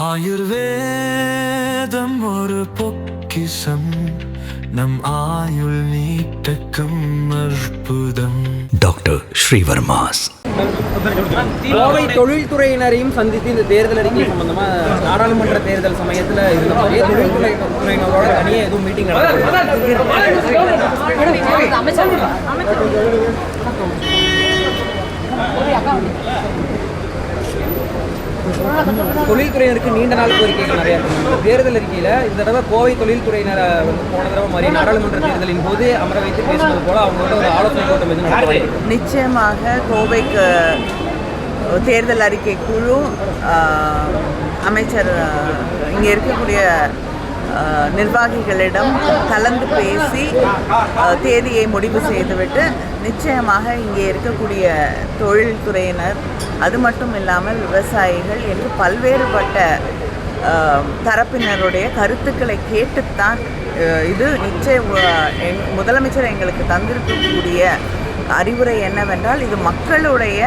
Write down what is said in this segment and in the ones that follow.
ஆயுர்வேதம் ஒரு பொக்கிஷம், நம் ஆயுள் நீட்டக்கும் அற்புதம். டாக்டர் ஸ்ரீவர்மாஸ். கோவை தொழில்துறையினரையும் சந்தித்து இந்த தேர்தல் அறிக்கை சம்பந்தமா நாடாளுமன்ற தேர்தல் சமயத்தில் இருந்த மாதிரியே தொழில்துறையினரோட தனியாக எதுவும் மீட்டிங் தொழில்துறையினருக்கு நீண்ட நாள் கோரிக்கைகள் நிறைய இருக்கு. தேர்தல் அறிக்கையில் இந்த தடவை கோவை தொழில்துறையினரை போன தடவை மாதிரி நாடாளுமன்ற தேர்தலின் போது அமர வைத்து பேசுவது போல அவங்களோட ஒரு ஆலோசனை கூட்டம் எதுவும் நிச்சயமாக கோவைக்கு தேர்தல் அறிக்கை குழு அமைச்சர் இங்கே இருக்கக்கூடிய நிர்வாகிகளிடம் கலந்து பேசி தேதியை முடிவு செய்துவிட்டு நிச்சயமாக இங்கே இருக்கக்கூடிய தொழில்துறையினர், அது மட்டும் இல்லாமல் விவசாயிகள் என்று பல்வேறுபட்ட தரப்பினருடைய கருத்துக்களை கேட்டுத்தான் இது முதலமைச்சர் எங்களுக்கு தந்திருக்கக்கூடிய அறிவுரை என்னவென்றால், இது மக்களுடைய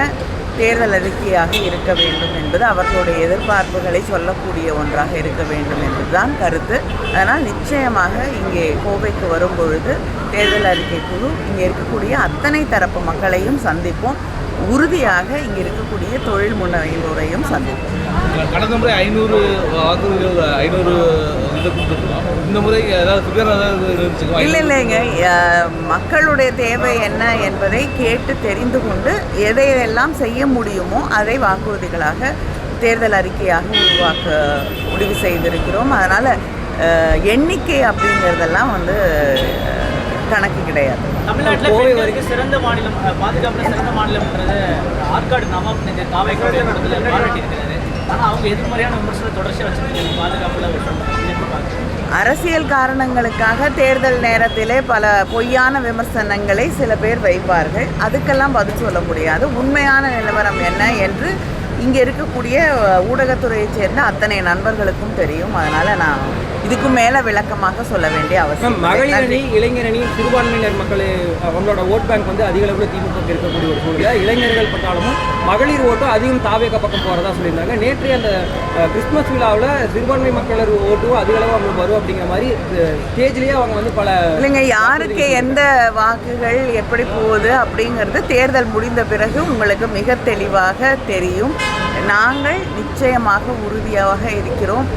தேர்தல் அறிக்கையாக இருக்க வேண்டும் என்பது அவர்களுடைய எதிர்பார்ப்புகளை சொல்லக்கூடிய ஒன்றாக இருக்க வேண்டும் என்பதுதான் கருத்து. அதனால் நிச்சயமாக இங்கே கோவைக்கு வரும்பொழுது தேர்தல் அறிக்கை குழு இங்கே இருக்கக்கூடிய அத்தனை தரப்பு மக்களையும் சந்திப்போம். உறுதியாக இங்கே இருக்கக்கூடிய தொழில் முனைவோரையும் சந்திப்போம். கடந்த முறை 500 இந்த முறை இல்லைங்க, மக்களுடைய தேவை என்ன என்பதை கேட்டு தெரிந்து கொண்டு எதையெல்லாம் செய்ய முடியுமோ அதை வாக்குறுதிகளாக தேர்தல் அறிக்கையாக உருவாக்க முடிவு செய்திருக்கிறோம். அதனால் எண்ணிக்கை அப்படிங்கிறதெல்லாம் கணக்கு கிடையாது. தமிழ்நாட்டில் கோவை வரைக்கும் சிறந்த மாநிலம், பாதுகாப்பு சிறந்த மாநிலம்ன்றது ஆற்காடு நவாப் காவைக்காடு பாராட்டியிருக்கிறாரு. ஆனால் அவங்க எதிர்மறையான விமர்சனம் தொடர்ச்சியாக வச்சுருக்காங்க பாதுகாப்பில். அரசியல் காரணங்களுக்காக தேர்தல் நேரத்திலே பல பொய்யான விமர்சனங்களை சில பேர் வைப்பார்கள். அதுக்கெல்லாம் பதில் சொல்ல முடியாது. உண்மையான நிலவரம் என்ன என்று இங்கே இருக்கக்கூடிய ஊடகத்துறையைச் சேர்ந்த அத்தனை நண்பர்களுக்கும் தெரியும். அதனால் நான் இதுக்கு மேலே விளக்கமாக சொல்ல வேண்டிய அவசியம். மகளிர் அணி, இளைஞர் அணி, சிறுபான்மையினர் மக்கள் அவங்களோட ஓட் பேங்க் அதிக அளவில் திமுக இருக்கக்கூடிய ஒரு சூழ்நிலை. இளைஞர்கள் பட்டாலும் மகளிர் ஓட்டும் அதிகம் தாவேக பக்கம் போகிறதா சொல்லியிருந்தாங்க. நேற்று அந்த கிறிஸ்துமஸ் விழாவில் சிறுபான்மை மக்களர் ஓட்டும் அதிக அளவு அவங்களுக்கு வரும் அப்படிங்கிற மாதிரி ஸ்டேஜ்லேயே அவங்க பல இல்லைங்க, யாருக்கு எந்த வாக்குகள் எப்படி போகுது அப்படிங்கிறது தேர்தல் முடிந்த பிறகு உங்களுக்கு மிக தெளிவாக தெரியும். நாங்கள் நிச்சயமாக உறுதியாக இருக்கிறோம்.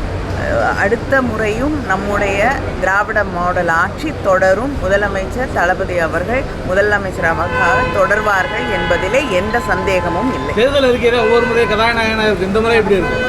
அடுத்த முறையும் நம்முடைய திராவிட மாடல் ஆட்சி தொடரும். முதலமைச்சர் தளபதி அவர்கள் முதலமைச்சராக தொடர்வார்கள் என்பதிலே எந்த சந்தேகமும் இல்லை. தேர்தல் அறிக்கையில் ஒவ்வொரு முறை கதாநாயகனாக இந்த முறை எப்படி இருக்கும்?